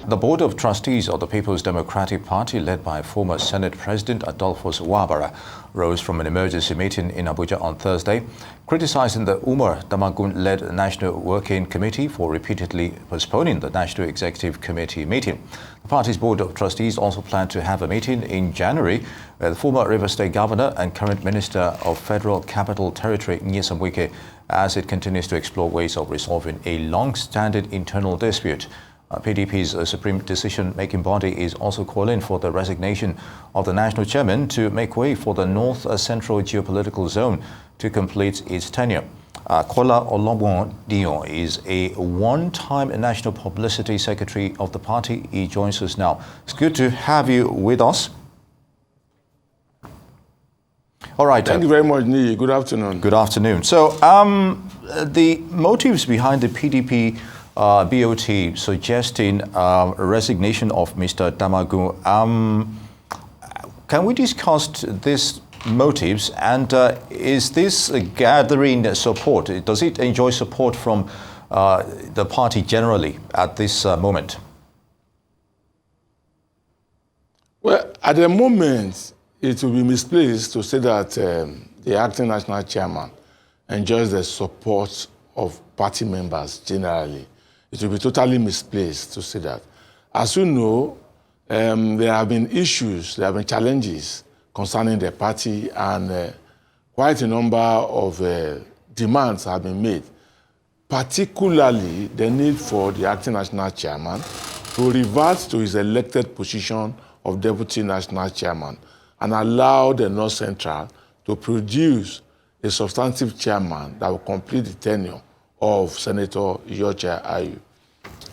The Board of Trustees of the People's Democratic Party, led by former Senate President Adolphus Wabara, rose from an emergency meeting in Abuja on Thursday, criticizing the Damagum-led National Working Committee for repeatedly postponing the National Executive Committee meeting. The party's Board of Trustees also plan to have a meeting in January where the former Rivers State Governor and current Minister of Federal Capital Territory, Nyesom Wike, as it continues to explore ways of resolving a long-standing internal dispute. PDP's supreme decision-making body is also calling for the resignation of the national chairman to make way for the North Central Geopolitical Zone to complete its tenure. Kola Ologbondiyan is a one-time national publicity secretary of the party. He joins us now. It's good to have you with us. All right. Thank you very much, Nii. Good afternoon. Good afternoon. So, the motives behind the PDP BoT suggesting resignation of Mr. Damagum. Can we discuss these motives, and is this gathering support? Does it enjoy support from the party generally at this moment? Well, at the moment, it will be misplaced to say that the acting national chairman enjoys the support of party members generally. It will be totally misplaced to say that. As you know, there have been issues, there have been challenges concerning the party, and quite a number of demands have been made, particularly the need for the acting national chairman to revert to his elected position of deputy national chairman and allow the North Central to produce a substantive chairman that will complete the tenure of Senator Iyorchia Ayu.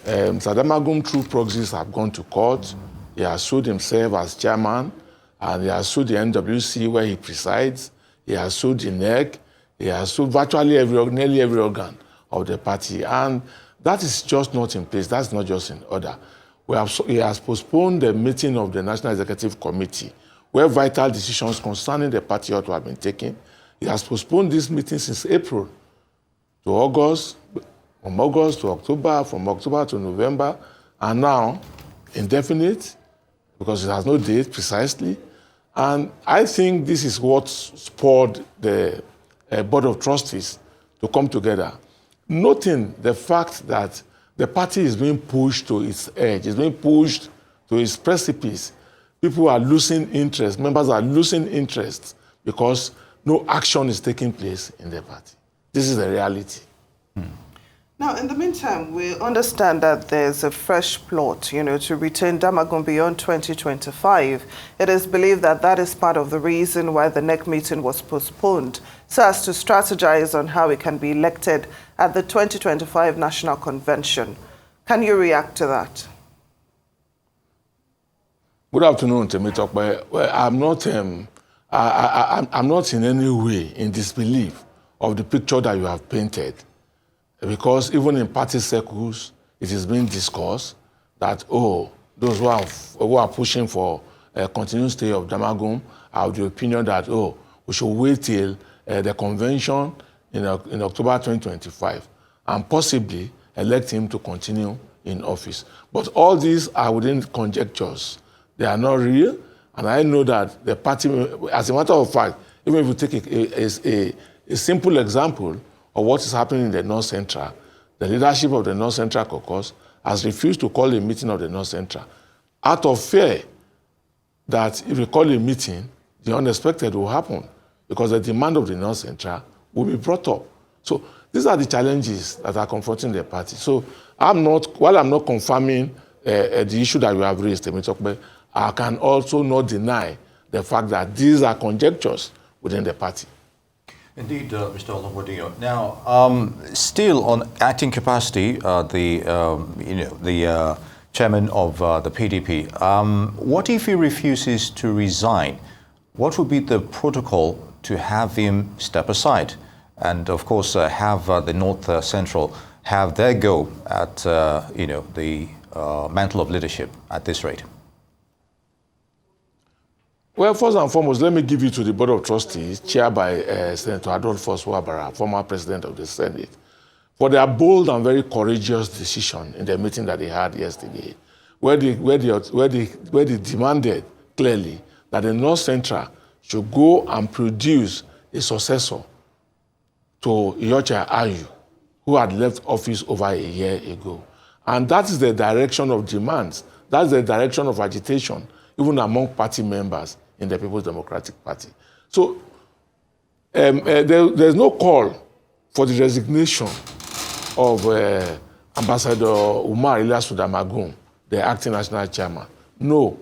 Mr. Damagum, through proxies, have gone to court. He has sued himself as chairman, and he has sued the NWC where he presides. He has sued the NEC. He has sued virtually nearly every organ of the party, and that is just not in place. That's not just in order. He has postponed the meeting of the National Executive Committee, where vital decisions concerning the party ought to have been taken. He has postponed this meeting since April to August, from August to October, from October to November, and now indefinite, because it has no date precisely. And I think this is what spurred the Board of Trustees to come together, noting the fact that the party is being pushed to its edge, is being pushed to its precipice. People are losing interest, members are losing interest because no action is taking place in the party. This is the reality. Now, in the meantime, we understand that there's a fresh plot, to retain Damagum beyond 2025. It is believed that that is part of the reason why the NEC meeting was postponed, so as to strategize on how it can be elected at the 2025 National Convention. Can you react to that? Good afternoon, Temitope. Well, I'm not in any way in disbelief of the picture that you have painted, because even in party circles, it is being discussed that, those who are pushing for a continued stay of Damagum are of the opinion that, we should wait till the convention in October 2025 and possibly elect him to continue in office. But all these are within conjectures. They are not real, and I know that the party, as a matter of fact, even if you take a simple example of what is happening in the North Central, the leadership of the North Central Caucus has refused to call a meeting of the North Central out of fear that if we call a meeting, the unexpected will happen because the demand of the North Central will be brought up. So these are the challenges that are confronting the party. So while I'm not confirming the issue that you have raised, I can also not deny the fact that these are conjectures within the party. Indeed, Mr. Ologbondiyan. Now, still on acting capacity, the chairman of the PDP. What if he refuses to resign? What would be the protocol to have him step aside, and of course have the North Central have their go at the mantle of leadership at this rate? Well, first and foremost, let me give you to the Board of Trustees, chaired by Senator Adolphus Wabara, former President of the Senate. for their bold and very courageous decision in the meeting that they had yesterday, where they demanded clearly that the North Central should go and produce a successor to Iyorchia Ayu, who had left office over a year ago. And that is the direction of demands. That's the direction of agitation, even among party members in the People's Democratic Party. So there's no call for the resignation of Ambassador Umar Ilyasu Damagum, the acting national chairman. No.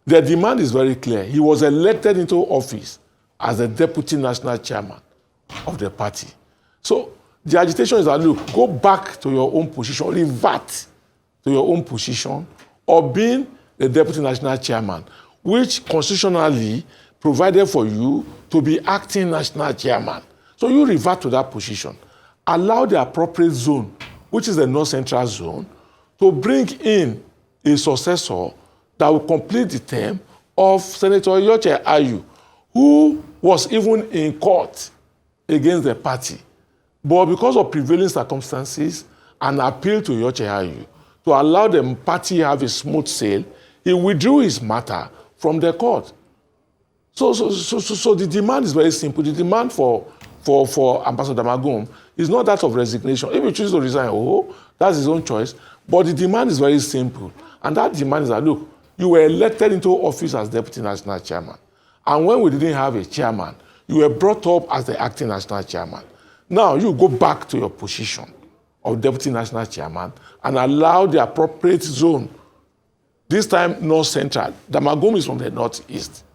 The demand is very clear. He was elected into office as the deputy national chairman of the party. So the agitation is that, look, go back to your own position, revert to your own position of being the deputy national chairman, which constitutionally provided for you to be acting national chairman. So you revert to that position. Allow the appropriate zone, which is the North Central Zone, to bring in a successor that will complete the term of Senator Iyorchia Ayu, who was even in court against the party. But because of prevailing circumstances and appeal to Iyorchia Ayu to allow the party to have a smooth sail, he withdrew his matter from the court. So the demand is very simple. The demand for Ambassador Damagum is not that of resignation. If he chooses to resign, that's his own choice. But the demand is very simple. And that demand is that, look, you were elected into office as deputy national chairman. And when we didn't have a chairman, you were brought up as the acting national chairman. Now you go back to your position of deputy national chairman and allow the appropriate zone, this time North Central. Damagum is from the Northeast.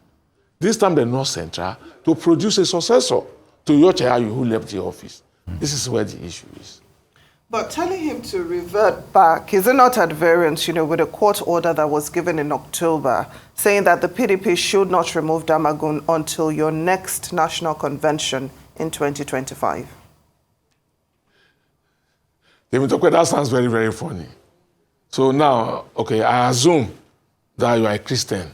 This time the North Central, to produce a successor to Iyorchia Ayu, who left the office. This is where the issue is. But telling him to revert back, is it not at variance, with a court order that was given in October, saying that the PDP should not remove Damagum until your next national convention in 2025? That sounds very, very funny. So now, okay, I assume that you are a Christian.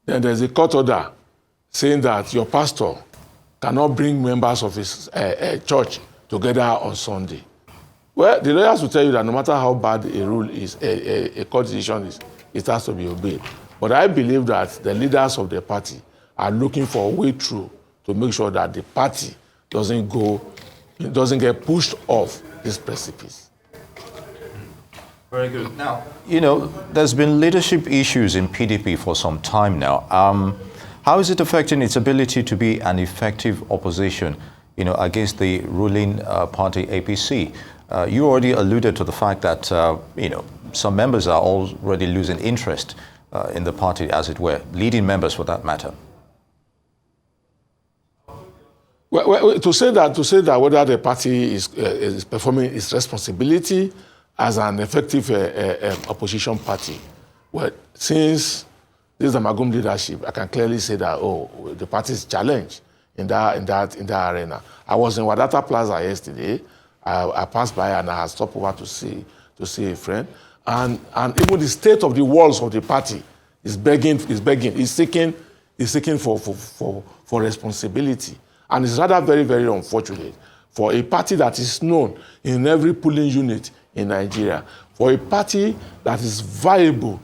Then there's a court order saying that your pastor cannot bring members of his church together on Sunday. Well, the lawyers will tell you that no matter how bad a rule is, a court decision is, it has to be obeyed. But I believe that the leaders of the party are looking for a way through to make sure that the party doesn't get pushed off this precipice. Very good. Now, there's been leadership issues in PDP for some time now. How is it affecting its ability to be an effective opposition, against the ruling party APC? You already alluded to the fact that, some members are already losing interest in the party, as it were, leading members for that matter. Well, to say that whether the party is performing its responsibility as an effective opposition party, well, since this Damagum leadership, I can clearly say that the party is challenged in that arena. I was in Wadata Plaza yesterday. I passed by and I had stopped over to see a friend, and even the state of the walls of the party is seeking for responsibility. And it's rather very, very unfortunate for a party that is known in every polling unit in Nigeria, for a party that is viable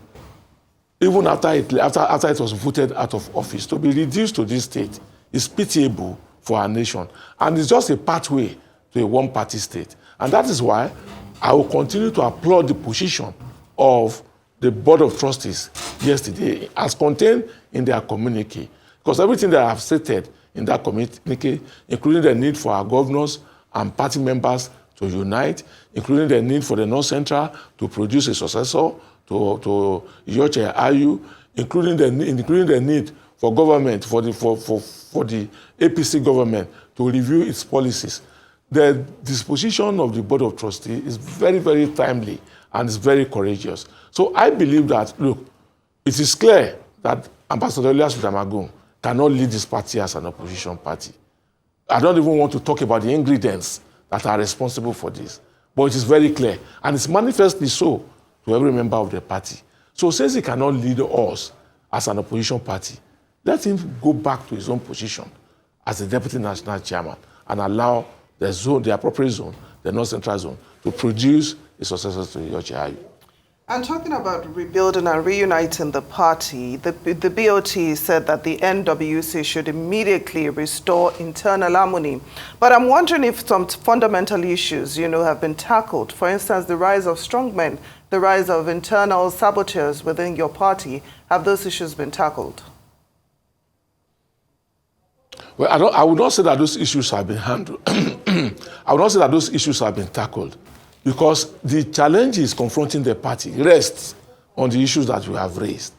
even after it was voted out of office, to be reduced to this state is pitiable for our nation. And it's just a pathway to a one-party state. And that is why I will continue to applaud the position of the Board of Trustees yesterday as contained in their communique. Because everything that I have stated in that communique, including the need for our governors and party members to unite, including the need for the North Central to produce a successor to Iyorchia Ayu, including the need for government, for the APC government to review its policies. The disposition of the Board of Trustees is very, very timely and is very courageous. So I believe that, look, it is clear that Ambassador Ilyasu Damagum cannot lead this party as an opposition party. I don't even want to talk about the ingredients that are responsible for this. But it is very clear, and it's manifestly so to every member of the party. So since he cannot lead us as an opposition party, let him go back to his own position as the deputy national chairman and allow the zone, the appropriate zone, the North Central zone, to produce a successor to Yochi. And talking about rebuilding and reuniting the party, the BoT said that the NWC should immediately restore internal harmony. But I'm wondering if some fundamental issues, have been tackled. For instance, the rise of strongmen, the rise of internal saboteurs within your party. Have those issues been tackled? Well, I would not say that those issues have been handled. I would not say that those issues have been tackled, because the challenges confronting the party rests on the issues that we have raised.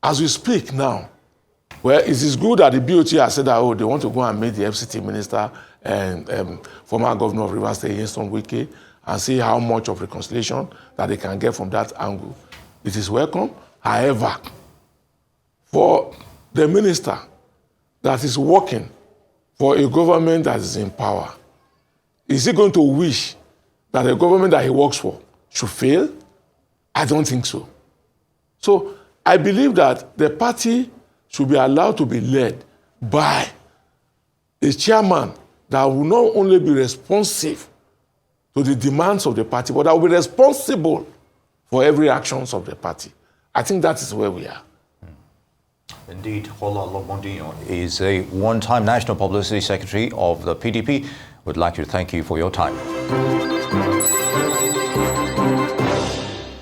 As we speak now, well, it is good that the BoT has said that, they want to go and meet the FCT minister and former governor of Rivers State, Winston Wike, and see how much of reconciliation that they can get from that angle. It is welcome. However, for the minister that is working for a government that is in power, is he going to wish that the government that he works for should fail? I don't think so. So I believe that the party should be allowed to be led by a chairman that will not only be responsive to the demands of the party, but that will be responsible for every actions of the party. I think that is where we are. Indeed, Kola Ologbondiyan is a one-time National Publicity Secretary of the PDP. Would like to thank you for your time.